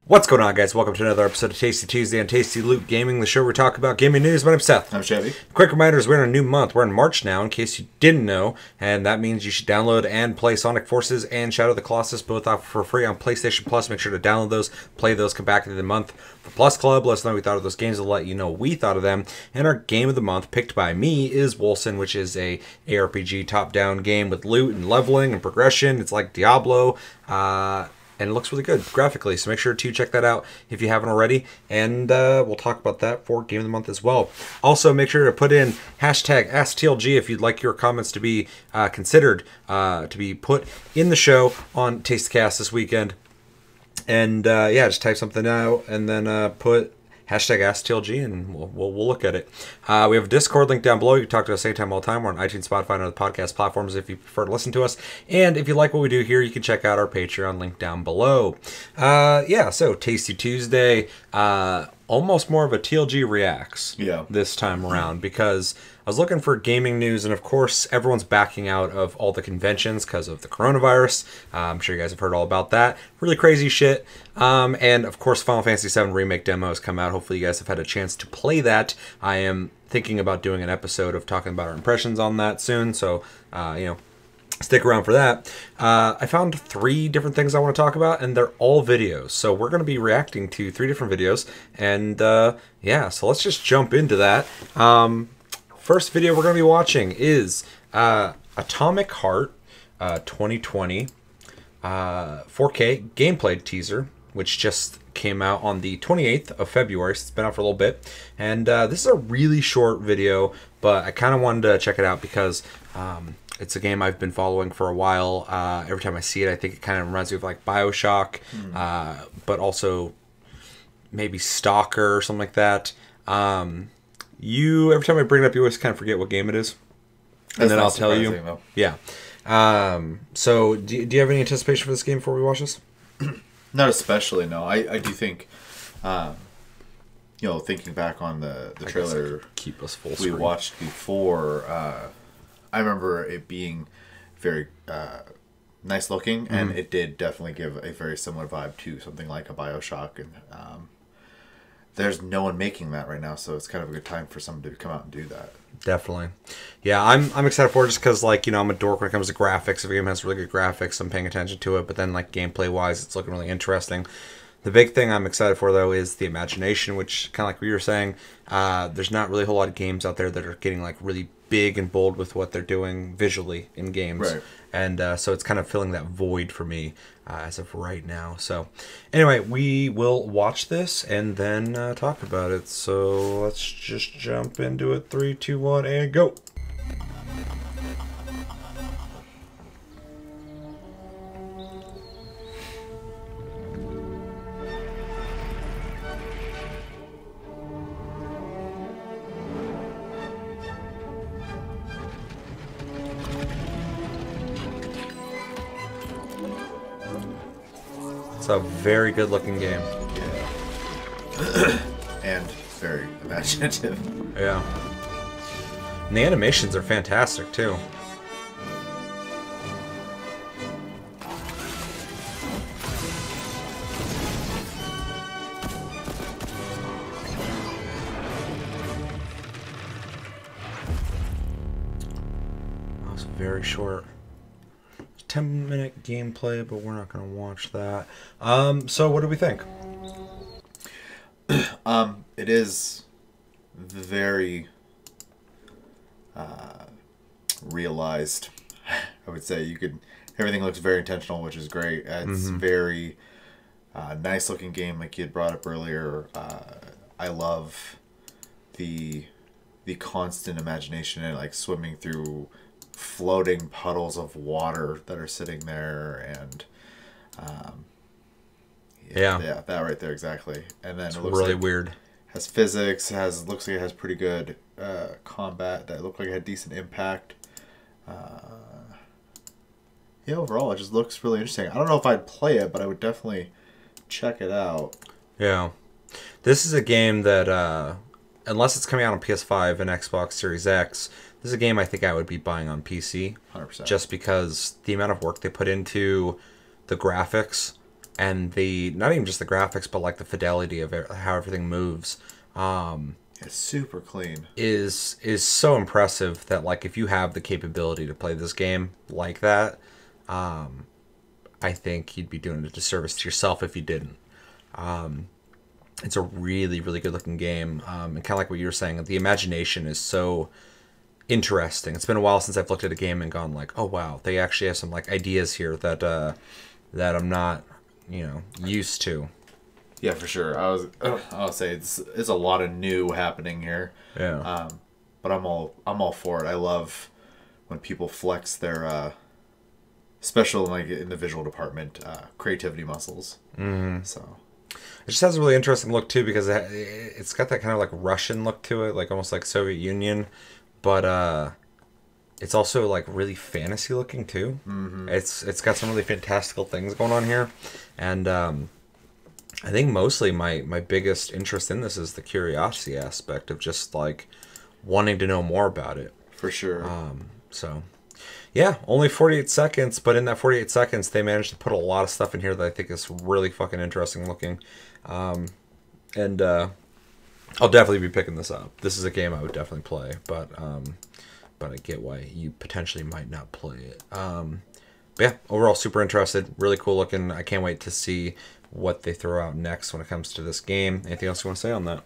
What's going on, guys? Welcome to another episode of Tasty Tuesday on Tasty Loot Gaming, the show where we talk about gaming news. My name's Seth. I'm Chevy. Quick reminders, we're in a new month. We're in March now, in case you didn't know, and that means you should download and play Sonic Forces and Shadow of the Colossus, both offered for free on PlayStation Plus. Make sure to download those, play those, come back to the month. The Plus Club, let us know what we thought of those games. We'll let you know what we thought of them. And our game of the month, picked by me, is Wolcen, which is a ARPG top-down game with loot and leveling and progression. It's like Diablo. And it looks really good graphically, so make sure to check that out if you haven't already. And we'll talk about that for Game of the Month as well. Also, make sure to put in hashtag AskTLG if you'd like your comments to be considered to be put in the show on TasteCast this weekend. And yeah, just type something out and then put hashtag AskTLG and we'll look at it. We have a Discord link down below. You can talk to us anytime, all the time. We're on iTunes, Spotify, and other podcast platforms if you prefer to listen to us. And if you like what we do here, you can check out our Patreon link down below. Yeah, so Tasty Tuesday. Almost more of a TLG reacts this time around because I was looking for gaming news, and of course everyone's backing out of all the conventions because of the coronavirus. I'm sure you guys have heard all about that. Really crazy shit. And of course Final Fantasy VII Remake demo has come out. Hopefully you guys have had a chance to play that. I am thinking about doing an episode of talking about our impressions on that soon, so you know, stick around for that. I found 3 different things I want to talk about, and they're all videos. So we're going to be reacting to 3 different videos, and yeah, so let's just jump into that. First video we're going to be watching is Atomic Heart 2020 4K gameplay teaser, which just came out on the 28th of February, so it's been out for a little bit. And this is a really short video, but I kind of wanted to check it out because it's a game I've been following for a while. Every time I see it, I think it kind of reminds me of like BioShock, but also maybe Stalker or something like that. Every time I bring it up, you always kind of forget what game it is. And then I'll tell you. Though. Yeah. So do you have any anticipation for this game before we watch this? Not especially, no. I do think, you know, thinking back on the trailer keep us full we watched before, I remember it being very nice looking, and it did definitely give a very similar vibe to something like a BioShock. And there's no one making that right now, so it's kind of a good time for someone to come out and do that. Definitely. Yeah, I'm excited for it just because, like, you know, I'm a dork when it comes to graphics. If a game has really good graphics, I'm paying attention to it. But then, like, gameplay-wise, it's looking really interesting. The big thing I'm excited for, though, is the imagination, which, kind of like we were saying, there's not really a whole lot of games out there that are getting, like, really big and bold with what they're doing visually in games. Right. And so it's kind of filling that void for me as of right now. So anyway, we will watch this and then talk about it. So let's just jump into it. 3, 2, 1, and go. It's a very good looking game. Yeah. And very imaginative. Yeah. And the animations are fantastic too. That was very short. 10-minute gameplay, but we're not going to watch that. So what do we think? It is very realized. I would say everything looks very intentional, which is great. It's very nice looking game, like you had brought up earlier. I love the constant imagination and like swimming through floating puddles of water that are sitting there, and yeah, that right there exactly. And then it's it looks really like weird. Has physics, looks like it has pretty good combat. That looked like it had decent impact. Yeah, overall it just looks really interesting. I don't know if I'd play it, but I would definitely check it out. Yeah, this is a game that unless it's coming out on PS5 and Xbox Series X, this is a game I think I would be buying on PC. 100%. Just because the amount of work they put into the graphics and the not even just the graphics, but like the fidelity of how everything moves. It's super clean. Is so impressive that like if you have the capability to play this game like that, I think you'd be doing a disservice to yourself if you didn't. It's a really, really good looking game. And kind of like what you were saying, the imagination is so interesting. It's been a while since I've looked at a game and gone like, oh wow, they actually have some like ideas here that that I'm not, used to. Yeah, for sure. I'll say it's a lot of new happening here. Yeah. But I'm all for it. I love when people flex their special, like in the visual department, creativity muscles. Mm-hmm. So it just has a really interesting look too, because it's got that kind of like Russian look to it, like almost like Soviet Union, but it's also like really fantasy looking too. Mm-hmm. It's got some really fantastical things going on here, and I think mostly my biggest interest in this is the curiosity aspect of just like wanting to know more about it. For sure. So yeah, only 48 seconds, but in that 48 seconds they managed to put a lot of stuff in here that I think is really fucking interesting looking. And I'll definitely be picking this up. This is a game I would definitely play, but I get why you potentially might not play it. But yeah, overall super interested, really cool looking. I can't wait to see what they throw out next when it comes to this game. Anything else you want to say on that?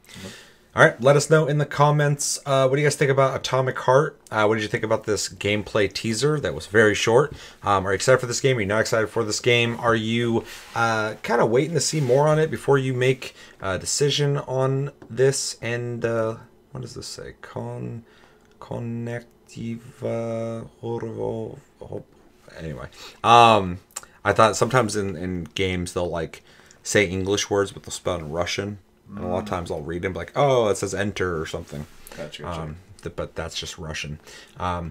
Mm-hmm. All right, let us know in the comments. What do you guys think about Atomic Heart? What did you think about this gameplay teaser that was very short? Are you excited for this game? Are you not excited for this game? Are you kind of waiting to see more on it before you make a decision on this? And what does this say? Connectiva. Anyway, I thought sometimes in games they'll like say English words, but they'll spell in Russian. And a lot of times I'll read them like, oh, it says enter or something. Gotcha. But that's just Russian. But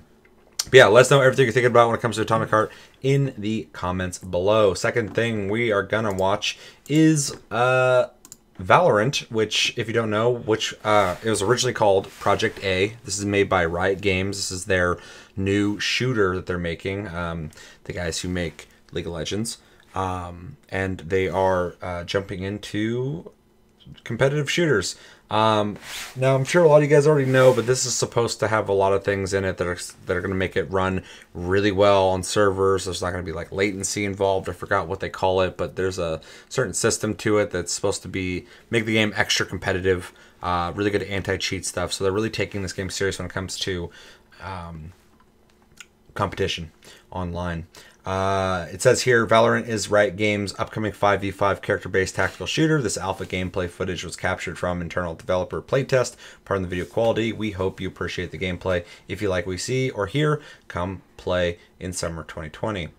yeah, let us know everything you're thinking about when it comes to Atomic Heart in the comments below. Second thing we are going to watch is Valorant, which, if you don't know, which it was originally called Project A. This is made by Riot Games. This is their new shooter that they're making. The guys who make League of Legends. And they are jumping into competitive shooters. Now I'm sure a lot of you guys already know, but this is supposed to have a lot of things in it that are going to make it run really well on servers. There's not going to be like latency involved. I forgot what they call it, but there's a certain system to it that's supposed to make the game extra competitive. Really good anti-cheat stuff. So they're really taking this game serious when it comes to competition online. It says here, Valorant is Riot Games' upcoming 5v5 character-based tactical shooter. This alpha gameplay footage was captured from internal developer playtest. Pardon the video quality. We hope you appreciate the gameplay. If you like what we see or hear, come play in summer 2020.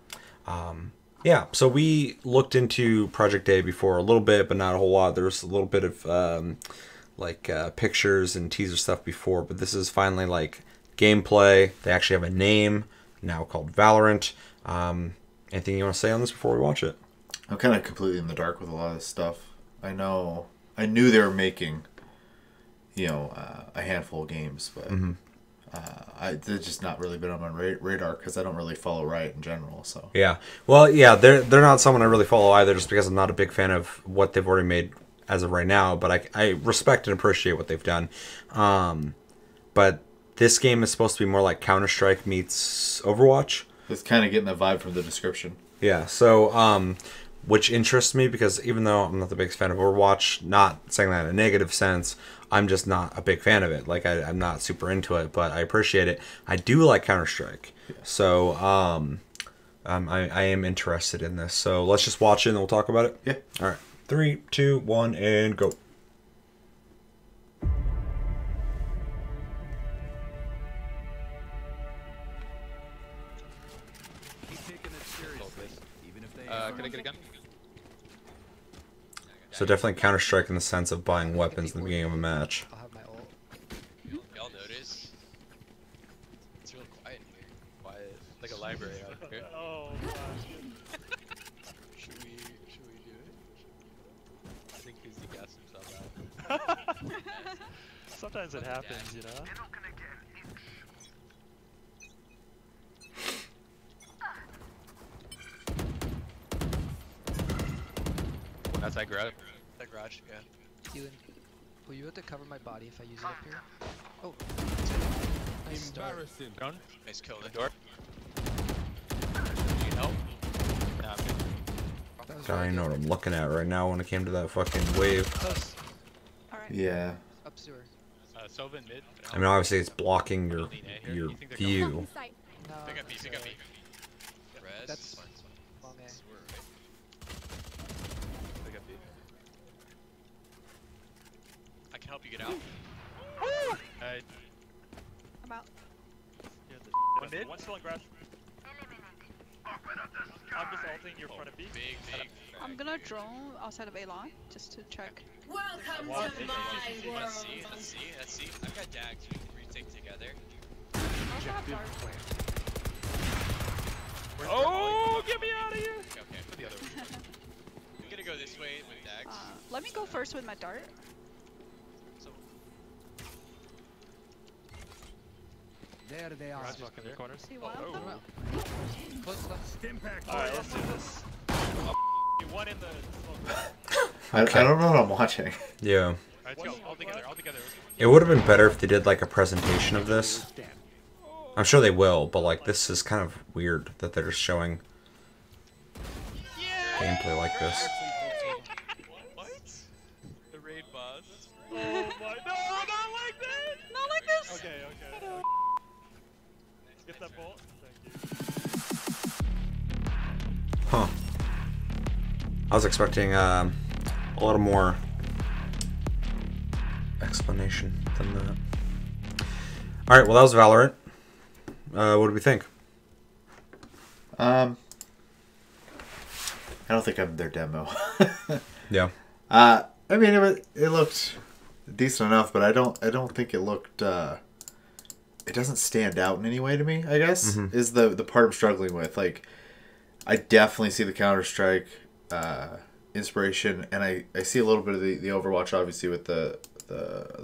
Yeah, so we looked into Project A before a little bit, but not a whole lot. There's a little bit of pictures and teaser stuff before, but this is finally like gameplay. They actually have a name now called Valorant. Anything you want to say on this before we watch it? I'm kind of completely in the dark with a lot of this stuff. I knew they were making, a handful of games, but they've just not really been on my radar because I don't really follow Riot in general. So yeah, well, yeah, they're not someone I really follow either, just because I'm not a big fan of what they've already made as of right now. But I respect and appreciate what they've done. But this game is supposed to be more like Counter-Strike meets Overwatch. It's kind of getting the vibe from the description. Yeah, so, which interests me because even though I'm not the biggest fan of Overwatch, not saying that in a negative sense, I'm just not a big fan of it. Like, I'm not super into it, but I appreciate it. I do like Counter-Strike. Yeah. So, I am interested in this. So, let's just watch it and we'll talk about it? Yeah. All right. 3, 2, 1, and go. Can I get a gun? So definitely Counter-Strike in the sense of buying weapons in the beginning of a match. I'll have my ult. Y'all notice? It's real quiet in here. Quiet. Like a library out here. Oh gosh. Should we do it? I think he's gassed himself out. Sometimes it happens, you know? Side garage. Side garage, yeah. Steven, will you have to cover my body if I use it up here? Oh, nice start. Embarrassing. Drone. Nice kill. The door. Need help? Nah, I'm good. That was I don't really even know good. what I'm looking at right now when it came to that fucking wave. Close. Alright. Yeah. Up sewer. Sova mid. I mean, obviously it's blocking your view. Blocking sight. No, Pick up B, pick up B. Res. That's long A. Pick up B. I can help you get out. I'm out. One mid. One still in grass. I'm just ulting your front of B. Big. I'm gonna drone outside of A line just to check. Welcome What? to my world. Let's see. I've got dags. We can retake together. I also have dark. Oh, get me out of here! Okay, put the other one. I'm gonna go this way with dags. Let me go first with my dart. So, There they are. Garage lock in the corners. See one of them? Close left. Alright, let's do this. One in the smoke. I don't know what I'm watching. Yeah. alright, let's go. All together. It would have been better if they did like a presentation of this. I'm sure they will, but like this is kind of weird that they're just showing gameplay like this. What? The raid boss. Oh my, no, not like that! Not like this! Okay. Get that bolt. Thank you. Huh. I was expecting a little more explanation than that. Alright, well that was Valorant. What do we think? I don't think I'm their demo. Yeah. I mean, it looked decent enough, but I don't think it looked. It doesn't stand out in any way to me. I guess is the part I'm struggling with. Like, I definitely see the Counter-Strike inspiration, and I see a little bit of the Overwatch, obviously with the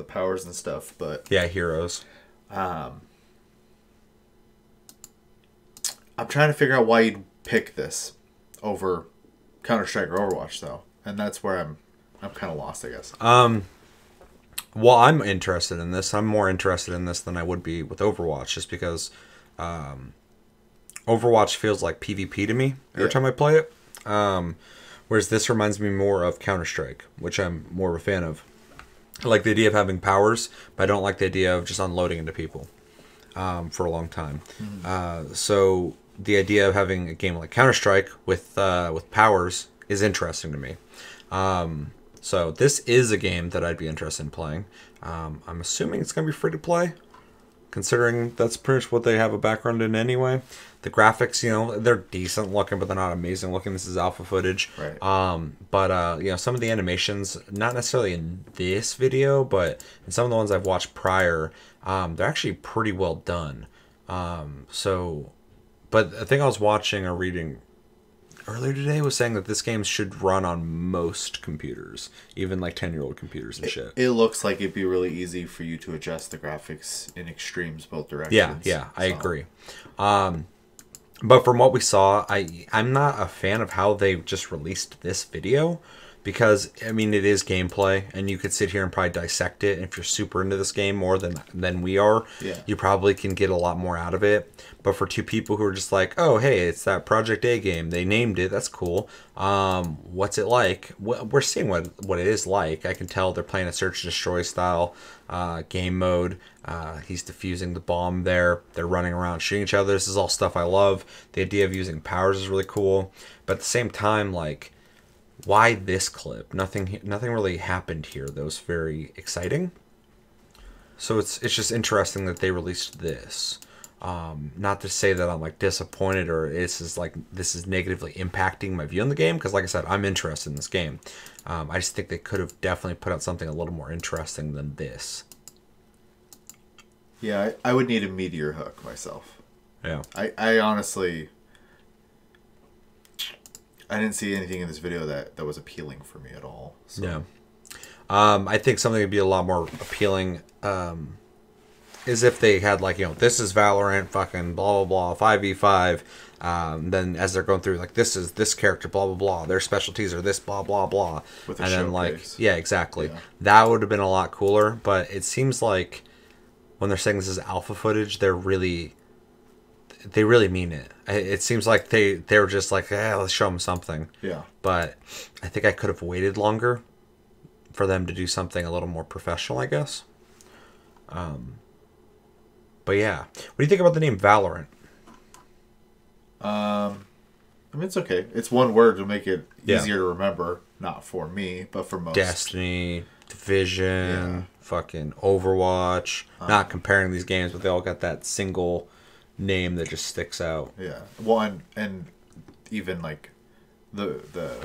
powers and stuff. But Yeah, heroes. I'm trying to figure out why you'd pick this over Counter-Strike or Overwatch, though, and that's where I'm kind of lost, I guess. Well, I'm interested in this. I'm more interested in this than I would be with Overwatch, just because Overwatch feels like PvP to me every time I play it. Whereas this reminds me more of Counter-Strike, which I'm more of a fan of. I like the idea of having powers, but I don't like the idea of just unloading into people for a long time. So the idea of having a game like Counter-Strike with powers is interesting to me. So this is a game that I'd be interested in playing. I'm assuming it's going to be free to play, considering that's pretty much what they have a background in anyway. The graphics, they're decent looking, but they're not amazing looking. This is alpha footage. Right. But some of the animations, not necessarily in this video, but in some of the ones I've watched prior, they're actually pretty well done. But I think I was watching or reading earlier today was saying that this game should run on most computers, even like 10-year-old computers and shit. It looks like it'd be really easy for you to adjust the graphics in extremes both directions. Yeah, I agree. But from what we saw, I'm not a fan of how they just released this video, because I mean it is gameplay, and you could sit here and probably dissect it. And if you're super into this game more than we are, you probably can get a lot more out of it. But for two people who are just like, oh hey, it's that Project A game, they named it, that's cool. What's it like? We're seeing what it is like. I can tell they're playing a search and destroy style game mode. He's defusing the bomb there. They're running around shooting each other. This is all stuff I love. The idea of using powers is really cool. But at the same time, like, why this clip? Nothing really happened here that was very exciting. So it's just interesting that they released this. Not to say that I'm like disappointed or this is negatively impacting my view on the game, because like I said, I'm interested in this game. I just think they could have definitely put out something a little more interesting than this. Yeah, I would need a meteor hook myself. Yeah. I honestly, I didn't see anything in this video that was appealing for me at all. So. Yeah. I think something would be a lot more appealing is if they had like, this is Valorant, fucking blah blah blah, 5v5. Then as they're going through, like, this is this character, blah blah blah. Their specialties are this, blah blah blah. With a and then showcase. yeah, exactly. Yeah. That would have been a lot cooler. But it seems like when they're saying this is alpha footage, they really mean it. It seems like they're just like, let's show them something. Yeah. But I think I could have waited longer for them to do something a little more professional, I guess. But yeah, what do you think about the name Valorant? I mean, it's okay. It's one word to make it Yeah. easier to remember. Not for me, but for most. Destiny, Division, Yeah. fucking Overwatch. Not comparing these games, but they all got that single name that just sticks out. Yeah. Well, and even like the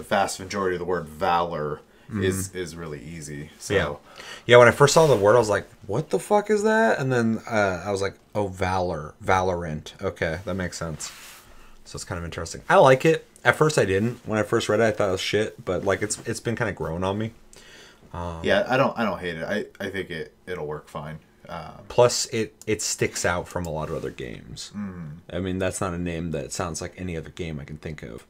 vast majority of the word valor is really easy. So Yeah, when I first saw the word, I was like, what the fuck is that? And then I was like, oh, Valorant. Okay, that makes sense. So it's kind of interesting. I like it. At first I didn't. When I first read it, I thought it was shit, but like it's been kind of growing on me. yeah, I don't hate it. I think it'll work fine. Plus, it sticks out from a lot of other games. I mean, that's not a name that sounds like any other game I can think of.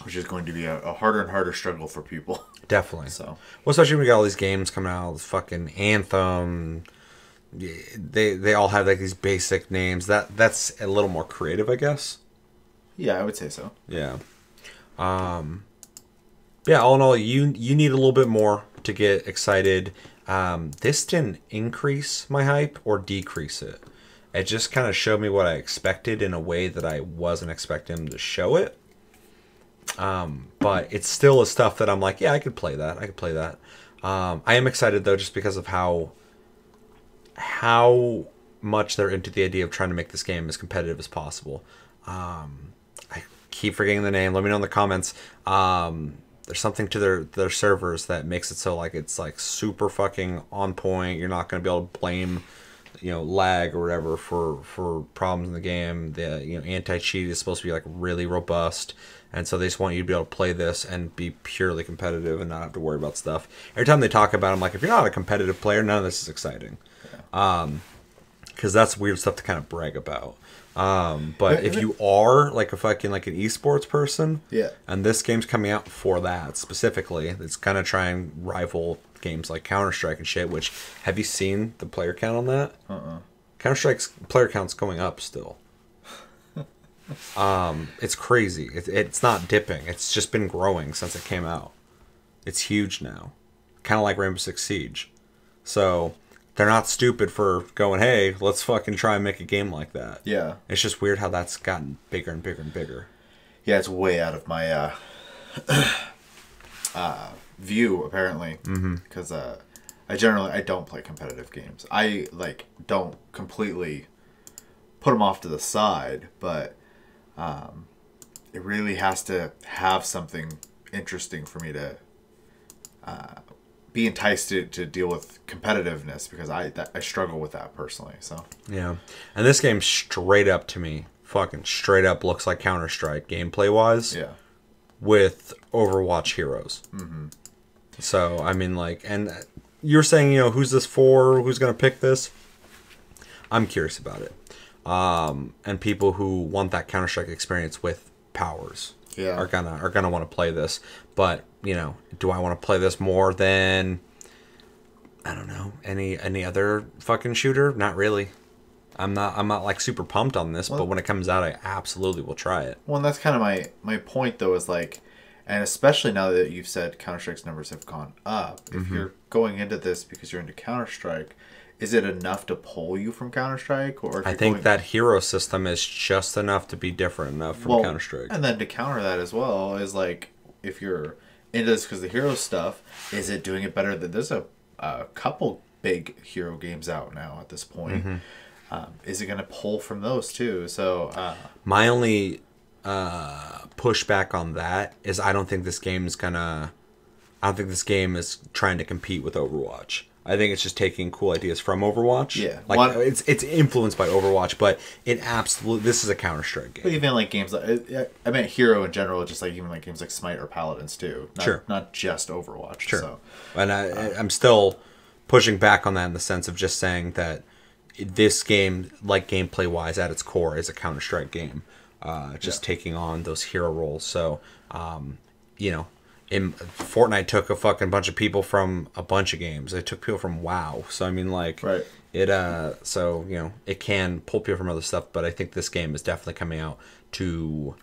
Which is going to be a harder and harder struggle for people. Definitely. So, well, especially when we got all these games coming out, this fucking Anthem. They all have like these basic names. That's a little more creative, I guess. yeah, I would say so. Yeah. Yeah, all in all, you need a little bit more to get excited. This didn't increase my hype or decrease it. It just kind of showed me what I expected in a way that I wasn't expecting them to show it. But it's still a stuff that I'm like, yeah, I could play that. I could play that. I am excited though, just because of how much they're into the idea of trying to make this game as competitive as possible. I keep forgetting the name. Let me know in the comments. There's something to their servers that makes it so like it's like super fucking on point. You're not going to be able to blame lag or whatever for problems in the game. The anti-cheat is supposed to be like really robust, and so they just want you to be able to play this and be purely competitive and not have to worry about stuff. Every time they talk about it, I'm like, if you're not a competitive player, none of this is exciting. Because that's weird stuff to kind of brag about. But if you are like a fucking like an esports person, Yeah. and this game's coming out for that specifically, it's gonna try and rival games like Counter-Strike and shit. Which, have you seen the player count on that? Counter-Strike's player count's going up still. It's crazy. It's not dipping. It's just been growing since it came out. It's huge now, kind of like Rainbow Six Siege. So they're not stupid for going, hey, let's fucking try and make a game like that. Yeah. It's just weird how that's gotten bigger and bigger and bigger. Yeah, it's way out of my view, apparently. Because I don't play competitive games. I don't completely put them off to the side, but it really has to have something interesting for me to be enticed to deal with competitiveness, because I struggle with that personally. So Yeah. And this game straight up to me, fucking straight up looks like Counter-Strike gameplay wise. yeah, With Overwatch heroes. So, I mean, and you're saying, who's this for? Who's going to pick this? I'm curious about it. And people who want that Counter-Strike experience with powers Yeah. are gonna want to play this. But, do I want to play this more than, I don't know, any other fucking shooter? Not really. I'm not like super pumped on this, but when it comes out, I absolutely will try it. well, and that's kind of my point though, is and especially now that you've said Counter-Strike's numbers have gone up, if you're going into this because you're into Counter-Strike, is it enough to pull you from Counter-Strike? Or if I you're think going... that hero system is just enough to be different enough from Counter-Strike. And then to counter that as well is if you're into this because the hero stuff, is it doing it better? There's a couple big hero games out now at this point. Is it going to pull from those too? So my only pushback on that is I don't think this game is trying to compete with Overwatch. I think it's just taking cool ideas from Overwatch. Yeah. It's influenced by Overwatch, but this is a Counter-Strike game. But even games like, I meant hero in general, just even games like Smite or Paladins too. Not just Overwatch. Sure. So. And I'm still pushing back on that in the sense of just saying that this game, like gameplay wise, at its core, is a Counter-Strike game. Just taking on those hero roles. So, you know, Fortnite took a fucking bunch of people from a bunch of games. It took people from WoW. So I mean, like, Right. it. So you know, it can pull people from other stuff. But I think this game is definitely coming out to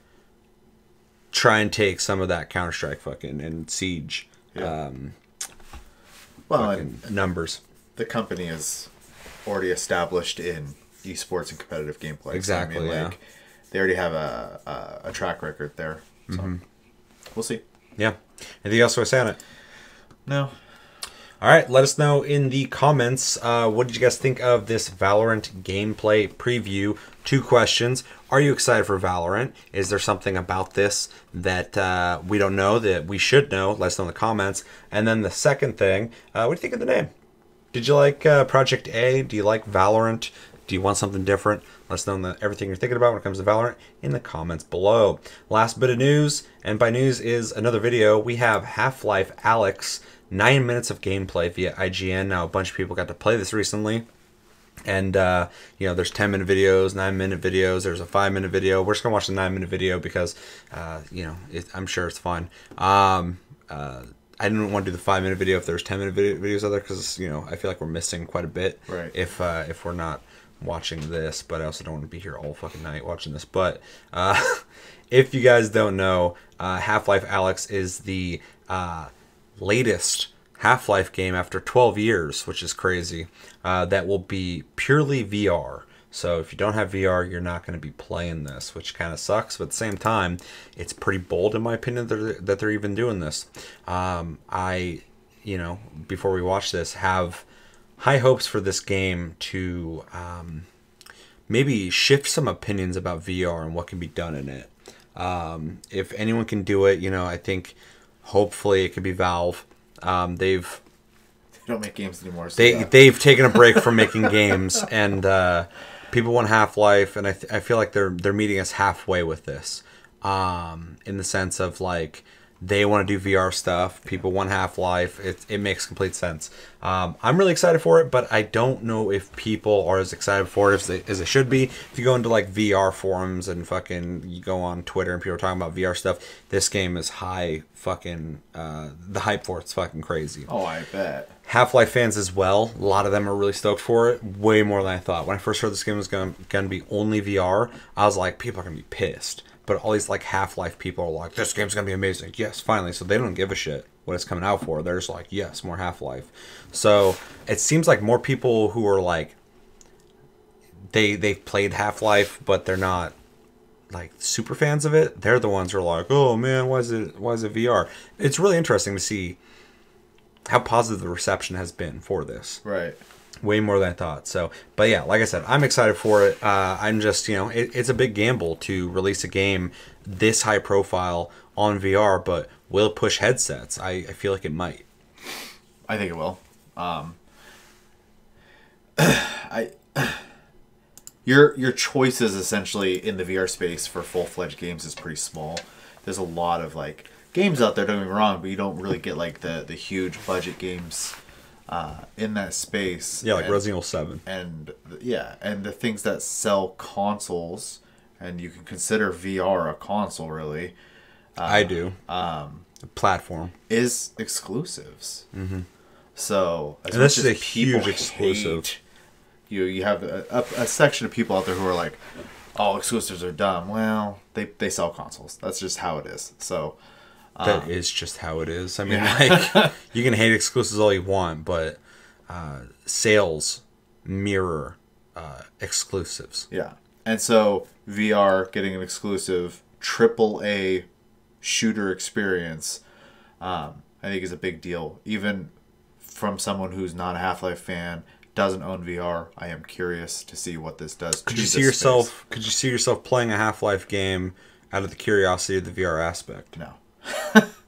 try and take some of that Counter-Strike fucking and Siege. Well, Fucking numbers. the company is already established in esports and competitive gameplay. Exactly. So, I mean, yeah. like, they already have a track record there. So we'll see. Yeah. Anything else to say on it? No. All right, let us know in the comments. What did you guys think of this Valorant gameplay preview? 2 questions. Are you excited for Valorant? Is there something about this that we don't know that we should know? Let us know in the comments. And then the second thing, what do you think of the name? Did you like Project A? Do you like Valorant? Do you want something different? Let us know everything you're thinking about when it comes to Valorant in the comments below. Last bit of news, and by news is another video. We have Half-Life ALYX, 9 minutes of gameplay via IGN. Now, a bunch of people got to play this recently. And, you know, there's 10-minute videos, 9-minute videos, there's a 5-minute video. We're just going to watch the 9-minute video because, you know, I'm sure it's fun. I didn't want to do the 5-minute video if there's 10-minute videos out there because, you know, I feel like we're missing quite a bit if we're not watching this, but I also don't want to be here all fucking night watching this. But if you guys don't know, Half-Life ALYX is the latest Half-Life game after 12 years, which is crazy, that will be purely VR. So if you don't have VR, you're not going to be playing this, which kind of sucks. But at the same time, it's pretty bold, in my opinion, that they're even doing this. I, you know, before we watch this, have high hopes for this game to maybe shift some opinions about VR and what can be done in it. If anyone can do it, you know, I think hopefully it could be Valve. They don't make games anymore. So they've taken a break from making games, and people want Half-Life, and I feel like they're meeting us halfway with this, in the sense of like they want to do VR stuff. People want Half-Life. It makes complete sense. I'm really excited for it, but I don't know if people are as excited for it as they should be. If you go into like VR forums and fucking you go on Twitter and people are talking about VR stuff, this game is high fucking the hype for it's fucking crazy. Oh, I bet. Half-Life fans as well. A lot of them are really stoked for it. Way more than I thought. When I first heard this game was going to be only VR, I was like, people are going to be pissed. But all these like Half-Life people are like, this game's going to be amazing. Yes, finally. So they don't give a shit what it's coming out for. They're just like, yes, more Half-Life. So it seems like more people who are like, they've played Half-Life, but they're not like super fans of it. They're the ones who are like, oh man, why is it VR? It's really interesting to see how positive the reception has been for this. Right. Way more than I thought. So, but yeah, like I said, I'm excited for it. I'm just, you know, it's a big gamble to release a game this high profile on VR, but will it push headsets? I feel like it might. I think it will. Your choices essentially in the VR space for full-fledged games is pretty small. There's a lot of like games out there, don't get me wrong, but you don't really get like the huge budget games in that space. Yeah, like Resident Evil 7. And and the things that sell consoles, and you can consider VR a console really. I do. Platform is exclusives. Mm-hmm. So and this is a huge exclusive. You have a section of people out there who are like, "Oh, exclusives are dumb." Well, they sell consoles. That's just how it is. So that is just how it is. I mean, like you can hate exclusives all you want, but sales mirror exclusives. Yeah, and so VR getting an exclusive AAA shooter experience, I think is a big deal. Even from someone who's not a Half-Life fan, doesn't own VR, I am curious to see what this does. Could you see yourself playing a Half-Life game out of the curiosity of the VR aspect? No.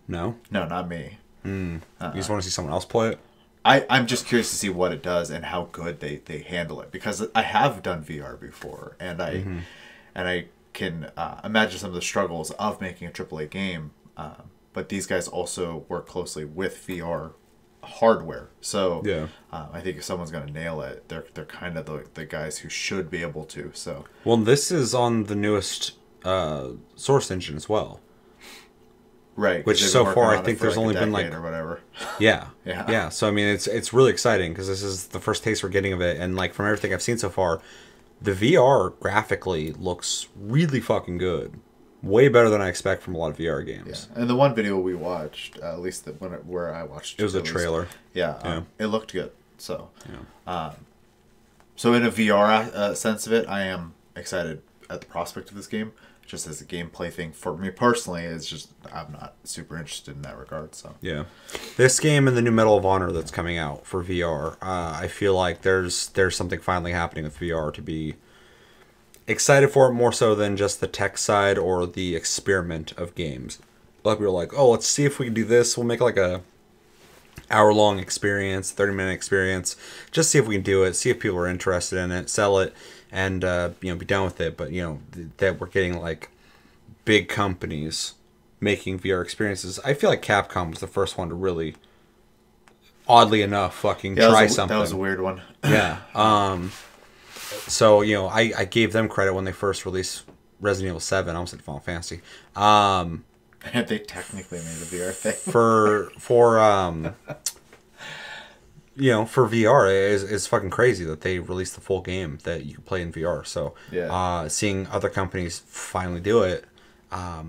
No? No, not me. You just want to see someone else play it? I'm just curious to see what it does and how good they handle it, because I have done VR before, and I can imagine some of the struggles of making a AAA game, but these guys also work closely with VR hardware. So Yeah. I think if someone's going to nail it, they're kind of the guys who should be able to. So Well, this is on the newest Source engine as well. right, 'cause Which they've so been far working I on it think for there's like a only been decade like or whatever. Yeah. Yeah. Yeah. So I mean it's really exciting because this is the first taste we're getting of it, and like from everything I've seen so far, the VR graphically looks really fucking good. Way better than I expect from a lot of VR Yeah, games. and the one video we watched, at least where I watched It was a at least, trailer. Yeah, it looked good. So, Yeah. so in a VR sense of it, I am excited at the prospect of this game. Just as a gameplay thing for me personally, it's just I'm not super interested in that regard. So Yeah, this game and the new Medal of Honor that's coming out for VR, I feel like there's something finally happening with VR to be excited for it, more so than just the tech side or the experiment of games. Like we were like, oh, let's see if we can do this. We'll make like a hour-long experience, 30-minute experience, just see if we can do it, see if people are interested in it, sell it, and be done with it. But that we're getting like big companies making VR experiences. I feel like Capcom was the first one to really, oddly enough, fucking try something. That was a weird one. Yeah. So I gave them credit when they first released Resident Evil 7. I almost said Final Fantasy. They technically made a VR thing. For VR is fucking crazy that they released the full game that you can play in VR. So seeing other companies finally do it, I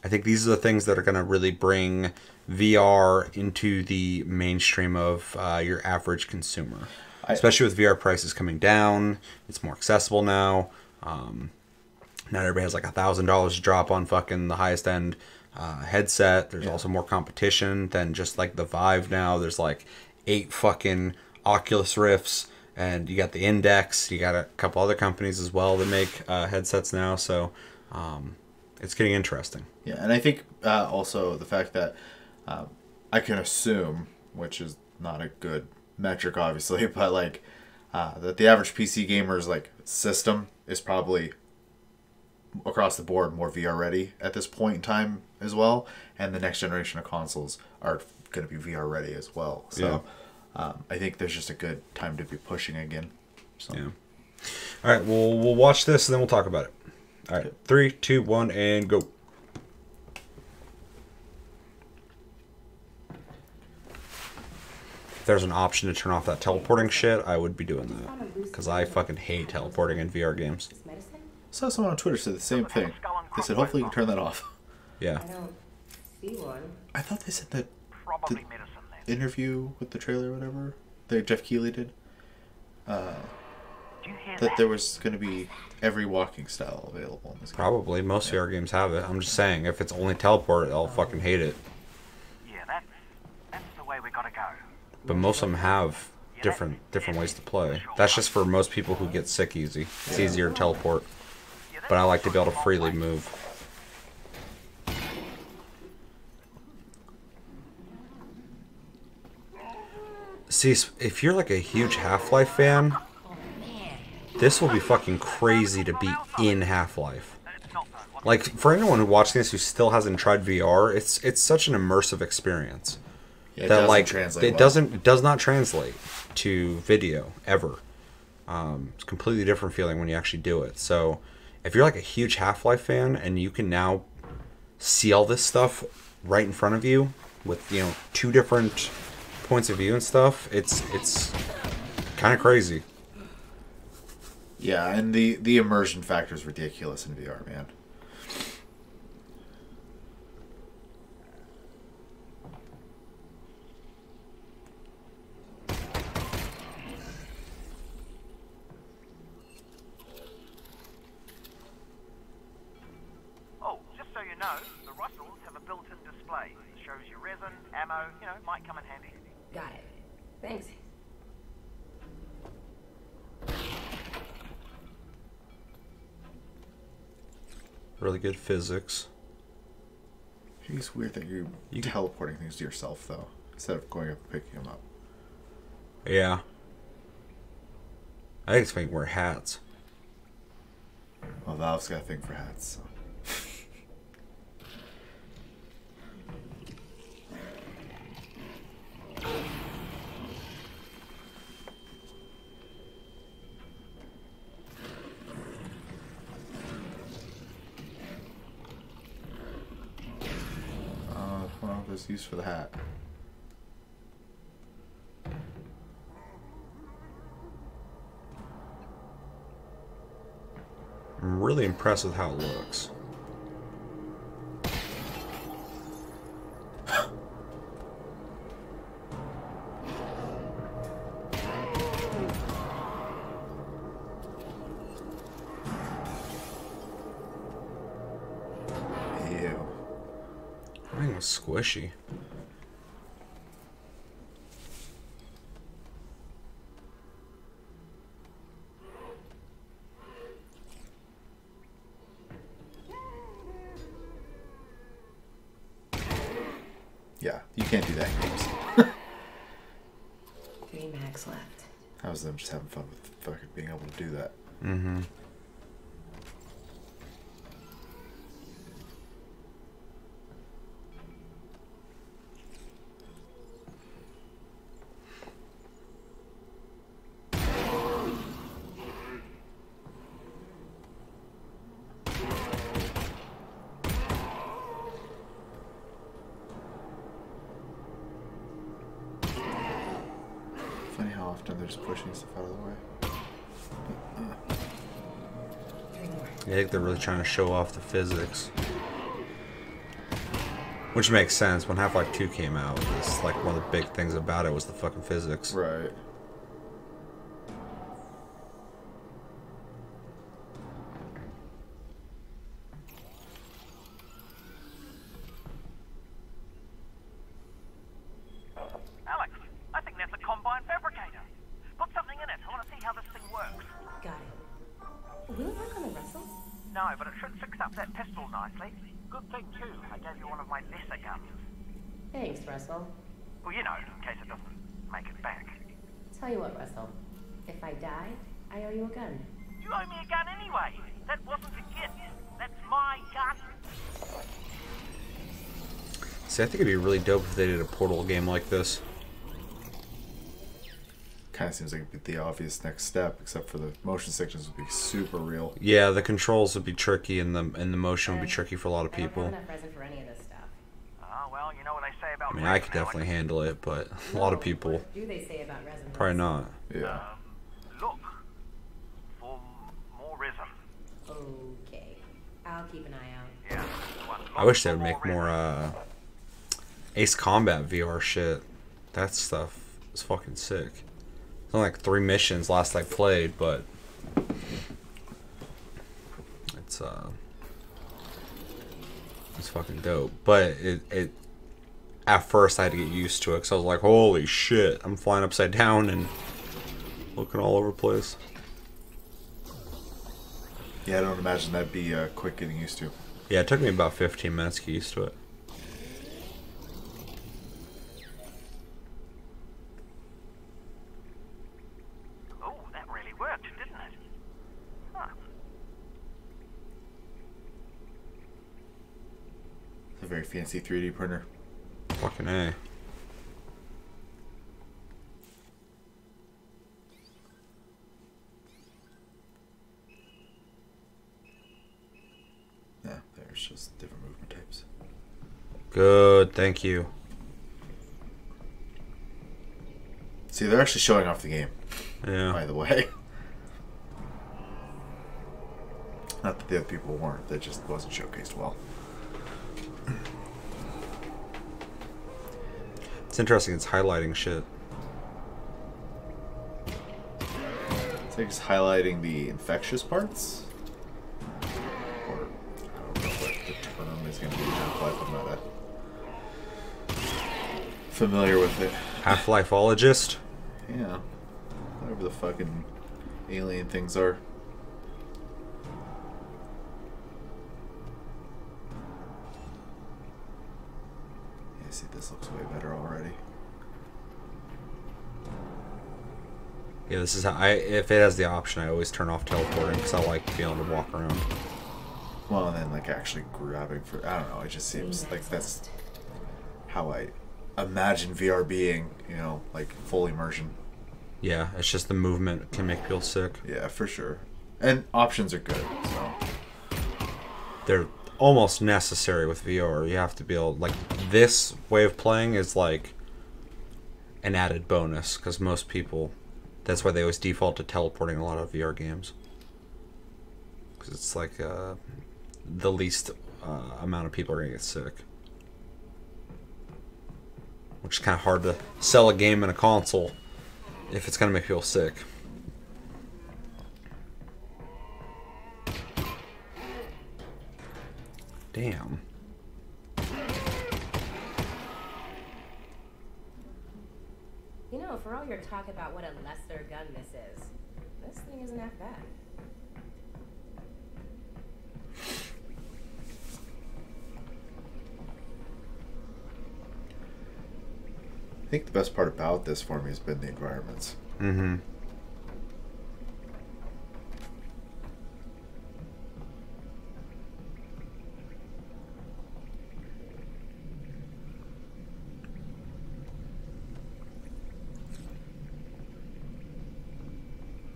think these are the things that are going to really bring VR into the mainstream of your average consumer. Especially with VR prices coming down, it's more accessible now. Not everybody has like $1,000 to drop on fucking the highest end headset. There's also more competition than just like the Vive now. There's like 8 fucking Oculus Rifts, and you got the Index. You got a couple other companies as well that make headsets now. So it's getting interesting. Yeah, and I think also the fact that I can assume, which is not a good metric obviously, but like that the average PC gamer's like system is probably across the board more VR ready at this point in time as well, and the next generation of consoles are going to be VR ready as well. So I think there's just a good time to be pushing again. So. Yeah. All right, we'll watch this and then we'll talk about it. All right, 3, 2, 1, and go. If there's an option to turn off that teleporting shit, I would be doing that. Because I fucking hate teleporting in VR games. I saw someone on Twitter say the same thing. They said, hopefully you can turn that off. Yeah. I don't see one. I thought they said that Probably the medicine then. interview with the trailer or whatever that Jeff Keighley did, Do you hear that there was going to be every walking style available in this game. Probably. Most VR games have it. I'm just saying, if it's only teleport, I'll fucking hate it. Yeah, that's the way we gotta go. But most of them have different ways to play. That's just for most people who get sick easy. It's easier to teleport. But I like to be able to freely move. See, if you're like a huge Half-Life fan, this will be fucking crazy to be in Half-Life. Like, for anyone who watching this who still hasn't tried VR, it's such an immersive experience. Yeah, it that doesn't like translate it well. does not translate to video ever. It's a completely different feeling when you actually do it. So if you're like a huge Half-Life fan and you can now see all this stuff right in front of you with 2 different points of view and stuff, it's kind of crazy. Yeah, and the immersion factor is ridiculous in VR, man. Oh, just so you know, the Russells have a built-in display. It shows you resin, ammo, might come in handy. Got it. Thanks. Really good physics. I think it's weird that you're teleporting things to yourself, though, instead of going up and picking them up. Yeah. I think it's making wear hats. Well, Valve's got a thing for hats, so. was used for the hat. I'm really impressed with how it looks. Ew. Everything was squishy. Yeah, you can't do that in games. 3 mags left. How's them just having fun with fucking being able to do that? Mm-hmm. Funny how often they're just pushing stuff out of the way. 3 more. I think they're really trying to show off the physics. Which makes sense. When Half-Life 2 came out, it's like one of the big things about it was the fucking physics. Right. Alex, I think that's a combine fabricator. Put something in it. I want to see how this thing works. Got it. Will it work on the Russells? No, but it should fix up that pistol nicely. Good thing, too, I gave you one of my lesser guns. Thanks, Russell. Well, you know, in case it doesn't make it back. Tell you what, Russell. If I die, I owe you a gun. You owe me a gun anyway. That wasn't a gift. That's my gun. See, I think it'd be really dope if they did a Portal game like this. Kind of seems like it'd be the obvious next step, except for the motion sections would be super real. Yeah, the controls would be tricky, and the motion would be tricky for a lot of I don't people. have enough resin for any of this stuff. Oh, well, you know what they say about I mean, I resin, could definitely Alex. handle it, but a lot of people What do they say about resin? probably not. Yeah. Look for more resin. Okay. I'll keep an eye out. Yeah. I wish they would make more Ace Combat VR shit. That stuff is fucking sick. It's only like 3 missions last I played, but it's fucking dope. But it at first I had to get used to it because I was like, holy shit, I'm flying upside down and looking all over the place. Yeah, I don't imagine that'd be quick getting used to. Yeah, it took me about 15 minutes to get used to it. Oh, that really worked, didn't it? Huh. It's a very fancy 3D printer. Fucking A. Yeah, there's just different movement types. Good, thank you. See, they're actually showing off the game, Yeah. by the way. Not that the other people weren't, that just wasn't showcased well. It's interesting, it's highlighting shit. It's like just highlighting the infectious parts. Or, I don't know what the term is going to be in Half-Life, I'm not familiar with it. Half-Lifeologist? Yeah. Whatever the fucking alien things are. Yeah, see, this looks way better already. Yeah, this is how if it has the option, I always turn off teleporting because I like being able to walk around. Well, and then, like, actually grabbing for... I don't know, it just seems like that's how I imagine VR being, you know, like, full immersion. Yeah, it's just the movement can make people sick. Yeah, for sure. And options are good, so... They're almost necessary with VR. You have to be able, like, this way of playing is like an added bonus because most people, that's why they always default to teleporting in a lot of VR games, because it's like the least amount of people are gonna get sick, which is kind of hard to sell a game in a console if it's gonna make people sick. Damn. You know, for all your talk about what a lesser gun this is, this thing isn't half bad. I think the best part about this for me has been the environments. Mm-hmm.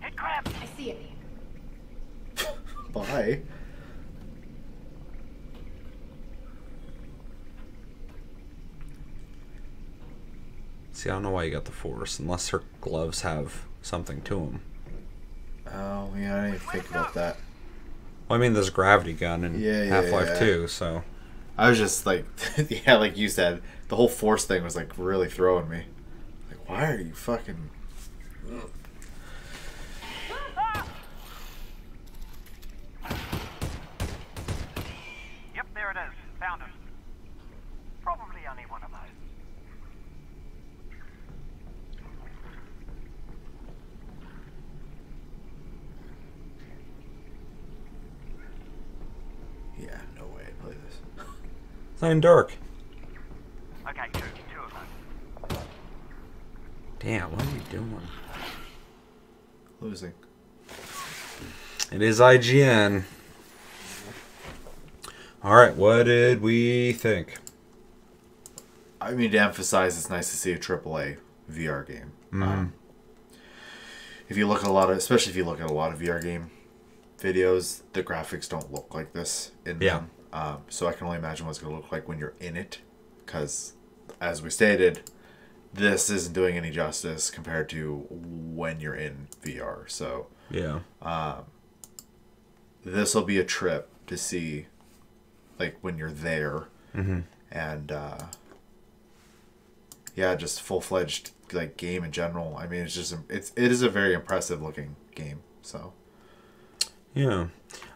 Hit crab! I see it. Bye. See, I don't know why you got the Force, unless her gloves have something to them. Oh, yeah, I didn't even think about that. Well, I mean, there's a gravity gun in Half-Life 2, so... I was just like, yeah, like you said, the whole Force thing was like really throwing me. Like, why are you fucking... Yep, there it is. Found it. Probably only one of those. Yeah, no way I'd play this. It's not even dark. Okay, two of those. Damn, what are you doing? Losing. It is IGN. Alright, what did we think? I mean, to emphasize, it's nice to see a AAA VR game. If you look at a lot of, especially if you look at a lot of VR game videos, the graphics don't look like this in them. So I can only imagine what it's going to look like when you're in it, because, as we stated, this isn't doing any justice compared to when you're in VR. So Yeah. this will be a trip to see, like, when you're there, and yeah, just full-fledged like game in general. I mean, it is a very impressive looking game. So Yeah.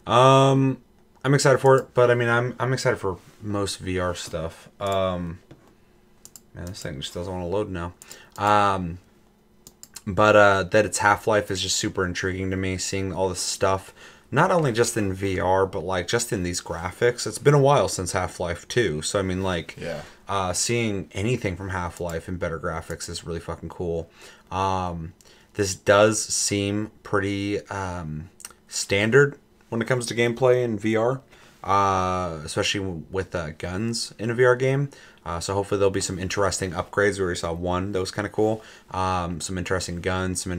I'm excited for it, but I mean, I'm excited for most VR stuff. Man, this thing just doesn't want to load now. But that it's Half-Life is just super intriguing to me, seeing all this stuff, not only just in VR, but like just in these graphics. It's been a while since Half-Life 2, so I mean, like, seeing anything from Half-Life in better graphics is really fucking cool. This does seem pretty standard when it comes to gameplay in VR, especially with guns in a VR game. So hopefully there'll be some interesting upgrades. We already saw one that was kind of cool. Some interesting guns, some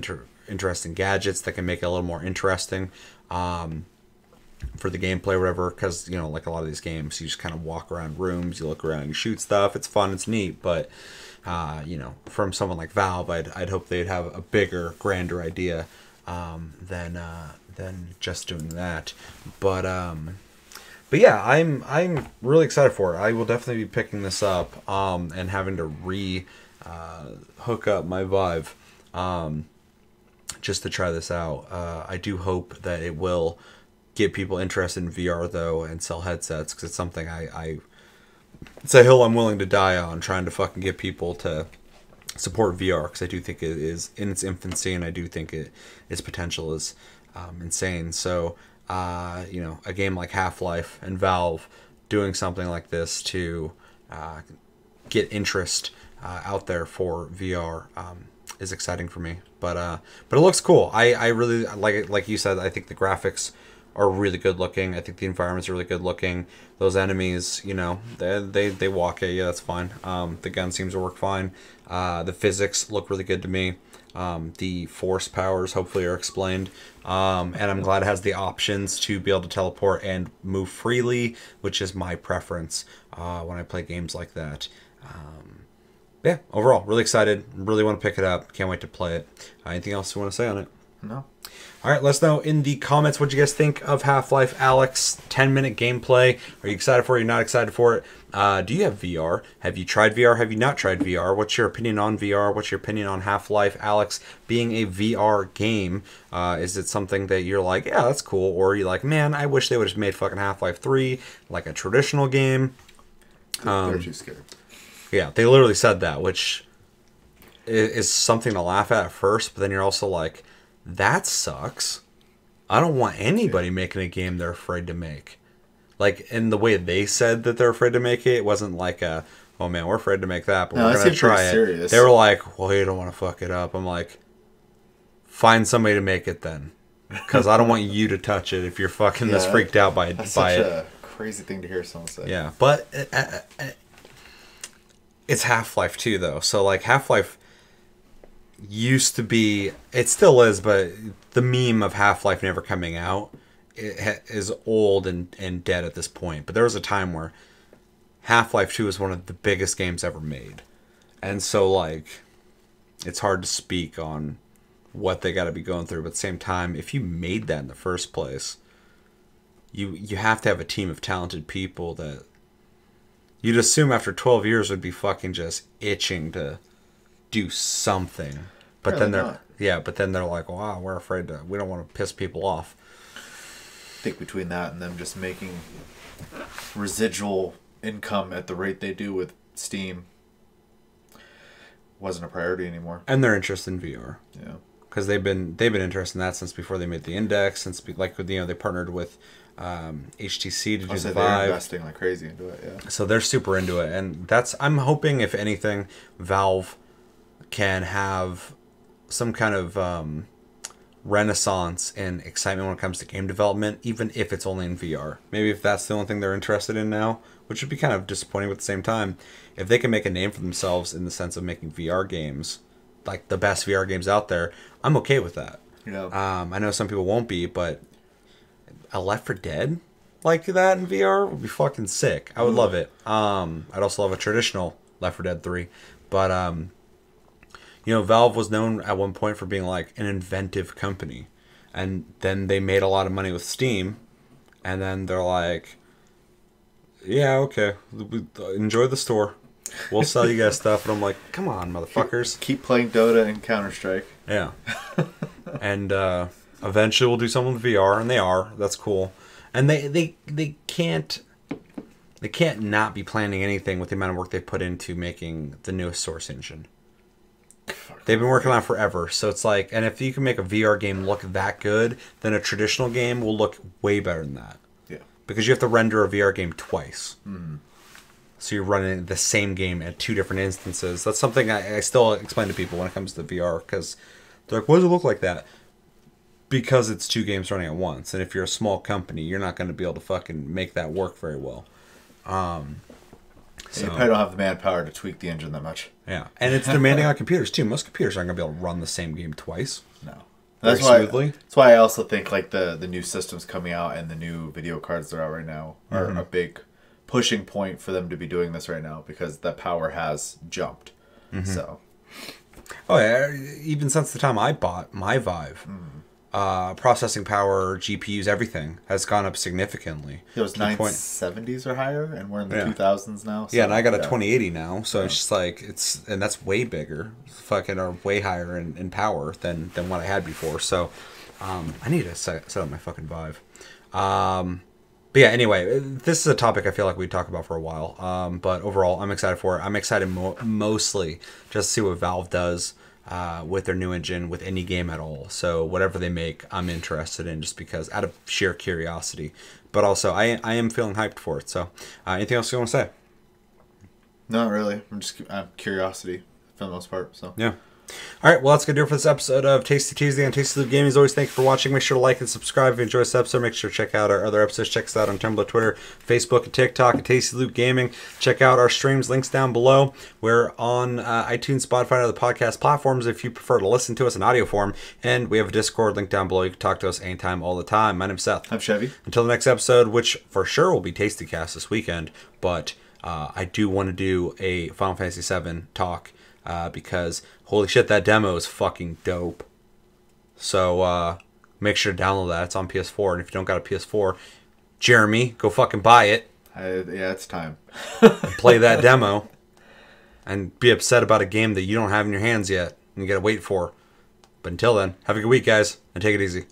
interesting gadgets that can make it a little more interesting for the gameplay or whatever. Because, you know, like a lot of these games, you just kind of walk around rooms, you look around, you shoot stuff. It's fun, it's neat. But, you know, from someone like Valve, I'd hope they'd have a bigger, grander idea than just doing that. But yeah, I'm really excited for it. I will definitely be picking this up and having to hook up my Vive just to try this out. I do hope that it will get people interested in VR though and sell headsets, because it's something it's a hill I'm willing to die on, trying to fucking get people to support VR, because I do think it is in its infancy, and I do think its potential is insane. So you know, a game like Half-Life and Valve doing something like this to get interest out there for VR is exciting for me. But it looks cool. I really like you said. I think the graphics are really good looking. I think the environments are really good looking. Those enemies, you know, they walk at you. That's fine. The gun seems to work fine. The physics look really good to me. The force powers hopefully are explained. And I'm glad it has the options to be able to teleport and move freely, which is my preference when I play games like that. Yeah, overall, really excited. Really want to pick it up. Can't wait to play it. Anything else you want to say on it? No. All right, let us know in the comments what you guys think of Half-Life Alyx 10-minute gameplay. Are you excited for it? Are you not excited for it? Do you have VR? Have you tried VR? Have you not tried VR? What's your opinion on VR? What's your opinion on Half-Life Alyx being a VR game? Is it something that you're like, yeah, that's cool? Or are you like, man, I wish they would have made fucking Half-Life 3 like a traditional game? They're too scared. Yeah, they literally said that, which is something to laugh at first, but then you're also like, that sucks. I don't want anybody making a game they're afraid to make. Like, in the way they said that they're afraid to make it, it wasn't like a, oh man, we're afraid to make that, but we're going to try it. Serious. They were like, well, you don't want to fuck it up. I'm like, find somebody to make it then. Because I don't want you to touch it if you're fucking this freaked out by that's by such it. a crazy thing to hear someone say. Yeah, but it's Half-Life 2, though. So, like, Half-Life used to be... It still is, but the meme of Half-Life never coming out is old and dead at this point. But there was a time where Half-Life 2 was one of the biggest games ever made. And so, like, it's hard to speak on what they got to be going through. But at the same time, if you made that in the first place, you have to have a team of talented people that... You'd assume after 12 years would be fucking just itching to do something. But then they're like, wow, we're afraid to, we don't want to piss people off. I think between that and them just making residual income at the rate they do with Steam wasn't a priority anymore. And they're interested in VR. Yeah. Because they've been interested in that since before they made the Index, since like, you know, they partnered with HTC to do the Vive. They're investing like crazy into it, yeah. So they're super into it, and I'm hoping, if anything, Valve can have some kind of renaissance and excitement when it comes to game development, even if it's only in VR. Maybe if that's the only thing they're interested in now, which would be kind of disappointing, but at the same time, if they can make a name for themselves in the sense of making VR games, like the best VR games out there, I'm okay with that. Yeah. I know some people won't be, but a Left 4 Dead like that in VR would be fucking sick. I would love it. I'd also love a traditional Left 4 Dead 3. But, you know, Valve was known at one point for being like an inventive company. And then they made a lot of money with Steam. And then they're like, yeah, okay, enjoy the store. We'll sell you guys stuff. And I'm like, come on, motherfuckers. Keep playing Dota and Counter-Strike. Yeah. And eventually we'll do something with VR, and they are. That's cool. And they can't not be planning anything with the amount of work they put into making the newest Source engine. They've been working on it forever. So it's like, and if you can make a VR game look that good, then a traditional game will look way better than that. Yeah. Because you have to render a VR game twice. Mm. So you're running the same game at two different instances. That's something I still explain to people when it comes to VR, because they're like, what does it look like that? Because it's two games running at once. And if you're a small company, you're not going to be able to fucking make that work very well. So you probably don't have the manpower to tweak the engine that much. Yeah. And it's demanding on computers, too. Most computers aren't going to be able to run the same game twice. No. That's why I also think like the new systems coming out and the new video cards that are out right now are a big pushing point for them to be doing this right now, because the power has jumped. Mm-hmm. So. Oh, yeah. Even since the time I bought my Vive, processing power, GPUs, everything has gone up significantly. It was 970s or higher, and we're in the 2000s now. So, yeah, and I got a 2080 now, so it's just like, and that's way bigger, fucking, or way higher in power than what I had before. So I need to set up my fucking Vive. But yeah, anyway, this is a topic I feel like we'd talk about for a while. But overall, I'm excited for it. I'm excited mostly just to see what Valve does with their new engine, with any game at all. So whatever they make, I'm interested in, just because out of sheer curiosity. But also, I am feeling hyped for it. So anything else you want to say? Not really. I'm just curiosity for the most part. So yeah. All right, well, that's going to do it for this episode of Tasty Tuesday on Tasty Loop Gaming. As always, thank you for watching. Make sure to like and subscribe if you enjoyed this episode. Make sure to check out our other episodes. Check us out on Tumblr, Twitter, Facebook, and TikTok at Tasty Loop Gaming. Check out our streams, links down below. We're on iTunes, Spotify, and other podcast platforms if you prefer to listen to us in audio form. And we have a Discord link down below. You can talk to us anytime, all the time. My name's Seth. I'm Chevy. Until the next episode, which for sure will be Tasty Cast this weekend, but I do want to do a Final Fantasy VII talk. Because holy shit, that demo is fucking dope. So make sure to download that. It's on PS4, and if you don't got a PS4, Jeremy, go fucking buy it. Yeah, it's time. And play that demo, and be upset about a game that you don't have in your hands yet, and you gotta wait for. But until then, have a good week, guys, and take it easy.